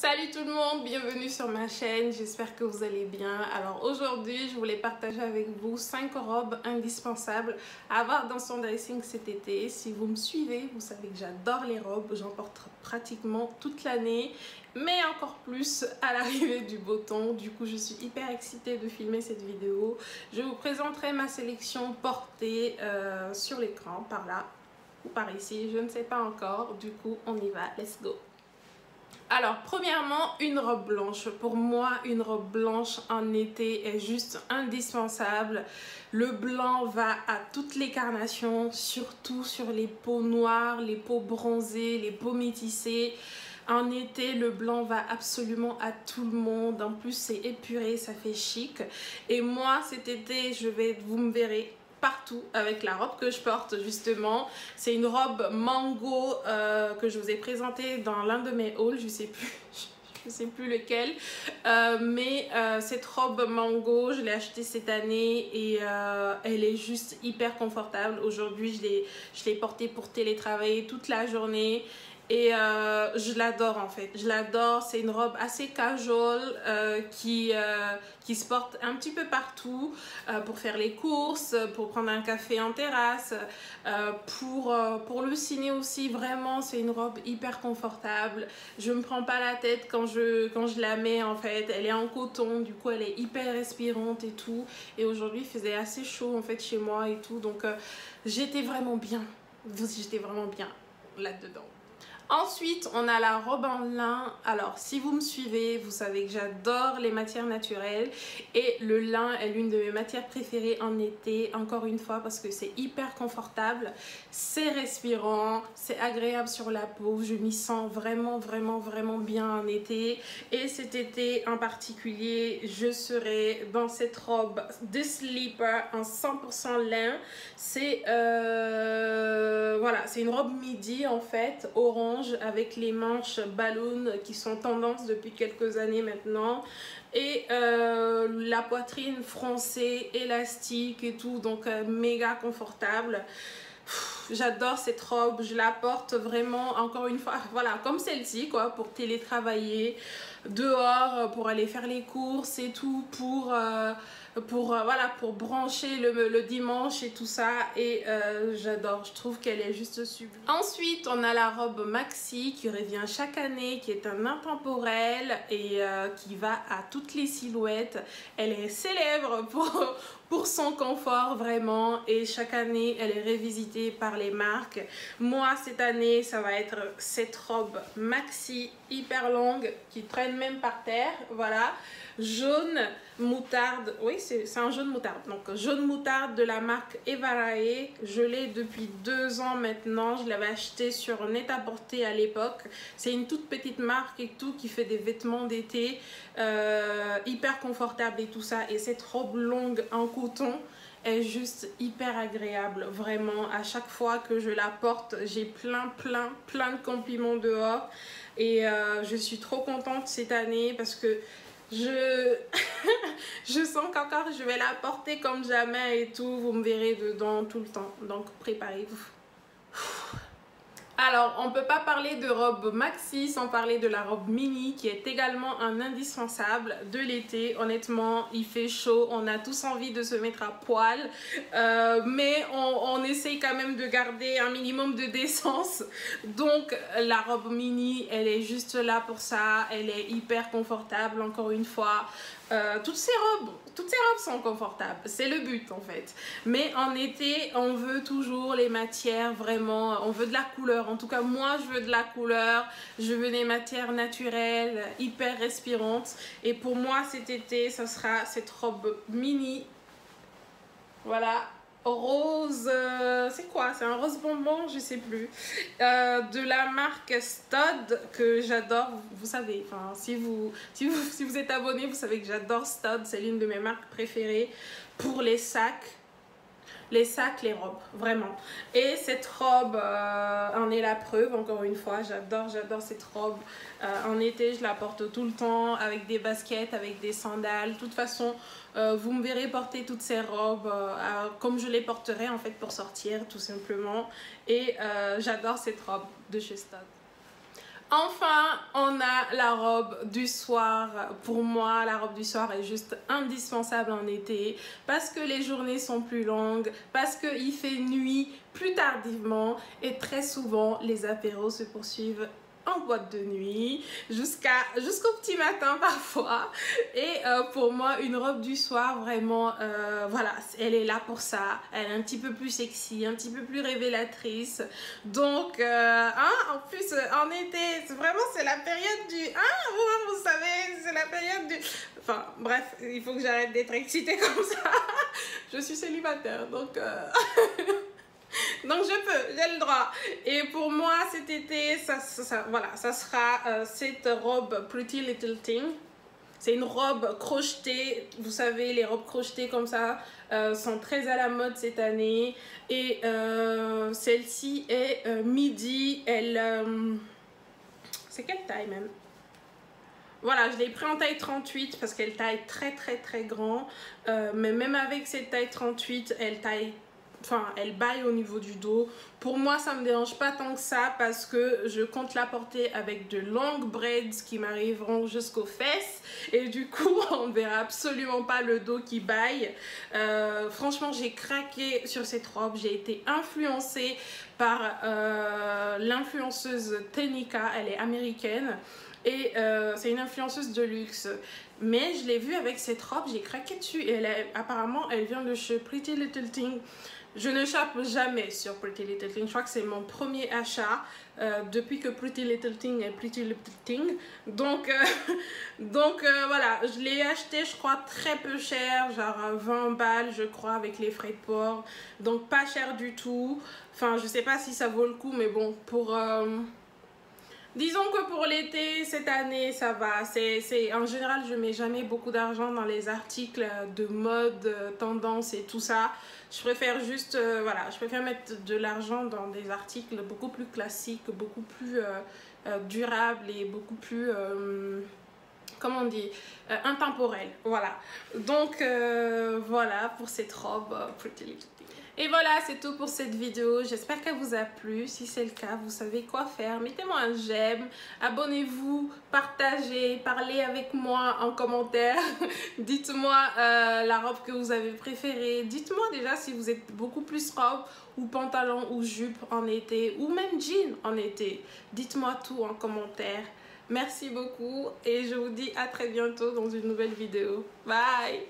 Salut tout le monde, bienvenue sur ma chaîne, j'espère que vous allez bien. Alors aujourd'hui, je voulais partager avec vous 5 robes indispensables à avoir dans son dressing cet été. Si vous me suivez, vous savez que j'adore les robes, j'en porte pratiquement toute l'année, mais encore plus à l'arrivée du beau temps. Du coup, je suis hyper excitée de filmer cette vidéo. Je vous présenterai ma sélection portée sur l'écran, par là ou par ici, je ne sais pas encore. Du coup, on y va, let's go. Alors, premièrement, une robe blanche. Pour moi, une robe blanche en été est juste indispensable. Le blanc va à toutes les carnations, surtout sur les peaux noires, les peaux bronzées, les peaux métissées. En été, le blanc va absolument à tout le monde. En plus, c'est épuré, ça fait chic. Et moi, cet été, vous me verrez partout avec la robe que je porte justement. C'est une robe mango que je vous ai présentée dans l'un de mes hauls, je sais plus lequel, mais cette robe mango je l'ai achetée cette année et elle est juste hyper confortable. Aujourd'hui je l'ai portée pour télétravailler toute la journée. Et je l'adore en fait, je l'adore. C'est une robe assez casual qui se porte un petit peu partout pour faire les courses, pour prendre un café en terrasse, pour le ciné aussi. Vraiment, c'est une robe hyper confortable. Je me prends pas la tête quand je la mets en fait. Elle est en coton, du coup elle est hyper respirante et tout. Et aujourd'hui il faisait assez chaud en fait chez moi et tout, donc j'étais vraiment bien. J'étais vraiment bien là-dedans. Ensuite, on a la robe en lin. Alors, si vous me suivez, vous savez que j'adore les matières naturelles. Et le lin est l'une de mes matières préférées en été. Encore une fois, parce que c'est hyper confortable. C'est respirant. C'est agréable sur la peau. Je m'y sens vraiment, vraiment, vraiment bien en été. Et cet été en particulier, je serai dans cette robe de sleeper en 100% lin. C'est voilà, c'est une robe midi en fait, orange, avec les manches ballon qui sont tendance depuis quelques années maintenant, et la poitrine froncée, élastique et tout, donc méga confortable. J'adore cette robe, je la porte vraiment, encore une fois, voilà, comme celle-ci quoi, pour télétravailler dehors, pour aller faire les courses et tout, voilà, pour brancher le dimanche et tout ça. Et j'adore, je trouve qu'elle est juste sublime. Ensuite, on a la robe maxi qui revient chaque année, qui est un intemporel et qui va à toutes les silhouettes. Elle est célèbre pour son confort vraiment, et chaque année elle est revisitée par les marques. Moi cette année ça va être cette robe maxi hyper longue qui traîne même par terre, voilà, jaune moutarde. Oui, c'est un jaune moutarde, donc jaune moutarde de la marque Evarae. Je l'ai depuis 2 ans maintenant, je l'avais acheté sur Net-à-Porter à l'époque. C'est une toute petite marque et tout qui fait des vêtements d'été hyper confortable et tout ça. Et cette robe longue en coton est juste hyper agréable, vraiment. À chaque fois que je la porte, j'ai plein de compliments dehors. Et je suis trop contente cette année parce que je sens qu'encore je vais la porter comme jamais et tout. Vous me verrez dedans tout le temps, donc préparez-vous. Alors, on ne peut pas parler de robe maxi sans parler de la robe mini qui est également un indispensable de l'été. Honnêtement, il fait chaud, on a tous envie de se mettre à poil, mais on essaye quand même de garder un minimum de décence. Donc, la robe mini, elle est juste là pour ça, elle est hyper confortable, encore une fois. Toutes ces robes sont confortables, c'est le but en fait. Mais en été, on veut toujours les matières vraiment, on veut de la couleur. En tout cas, moi, je veux de la couleur, je veux des matières naturelles, hyper respirantes. Et pour moi, cet été, ça sera cette robe mini. Voilà. Rose, c'est quoi? C'est un rose bonbon, je sais plus, de la marque Stud que j'adore. Vous savez, enfin, si vous êtes abonné, vous savez que j'adore Stud. C'est l'une de mes marques préférées pour les sacs, les robes, vraiment. Et cette robe en est la preuve, encore une fois. J'adore cette robe. En été, je la porte tout le temps avec des baskets, avec des sandales. De toute façon, vous me verrez porter toutes ces robes comme je les porterai en fait pour sortir, tout simplement. Et j'adore cette robe de chez Stud. Enfin, on a la robe du soir. Pour moi, la robe du soir est juste indispensable en été parce que les journées sont plus longues, parce qu'il fait nuit plus tardivement et très souvent les apéros se poursuivent en boîte de nuit jusqu'au petit matin parfois. Et pour moi, une robe du soir, vraiment, voilà, elle est là pour ça. Elle est un petit peu plus sexy, un petit peu plus révélatrice. Donc, en plus, en été, c'est la période du... vous savez, c'est la période du... Enfin, bref, il faut que j'arrête d'être excitée comme ça. Je suis célibataire, donc... Donc j'ai le droit. Et pour moi cet été, voilà, ça sera cette robe Pretty Little Thing. C'est une robe crochetée. Vous savez, les robes crochetées comme ça sont très à la mode cette année. Et celle-ci est midi. C'est quelle taille même? Voilà, je l'ai pris en taille 38 parce qu'elle taille très très très grand. Mais même avec cette taille 38, elle baille au niveau du dos. Pour moi, ça me dérange pas tant que ça parce que je compte la porter avec de longues braids qui m'arriveront jusqu'aux fesses. Et du coup, on ne verra absolument pas le dos qui baille. Franchement, j'ai craqué sur cette robe. J'ai été influencée par l'influenceuse Tenika. Elle est américaine. Et c'est une influenceuse de luxe. Mais je l'ai vue avec cette robe, j'ai craqué dessus. Et apparemment, elle vient de chez Pretty Little Thing. Je ne chope jamais sur Pretty Little Thing. Je crois que c'est mon premier achat depuis que Pretty Little Thing est Pretty Little Thing. Donc voilà, je l'ai acheté, je crois, très peu cher, genre 20 balles, je crois, avec les frais de port. Donc pas cher du tout. Enfin, je sais pas si ça vaut le coup, mais bon, pour... disons que pour l'été, cette année, ça va. En général, je mets jamais beaucoup d'argent dans les articles de mode, tendance et tout ça. Je préfère juste, voilà, je préfère mettre de l'argent dans des articles beaucoup plus classiques, beaucoup plus durables et beaucoup plus, comment on dit, intemporels. Voilà. Donc, voilà pour cette robe Pretty Little Thing. Et voilà, c'est tout pour cette vidéo. J'espère qu'elle vous a plu. Si c'est le cas, vous savez quoi faire. Mettez-moi un j'aime, abonnez-vous, partagez, parlez avec moi en commentaire. Dites-moi la robe que vous avez préférée. Dites-moi déjà si vous êtes beaucoup plus robe ou pantalon ou jupe en été ou même jean en été. Dites-moi tout en commentaire. Merci beaucoup et je vous dis à très bientôt dans une nouvelle vidéo. Bye!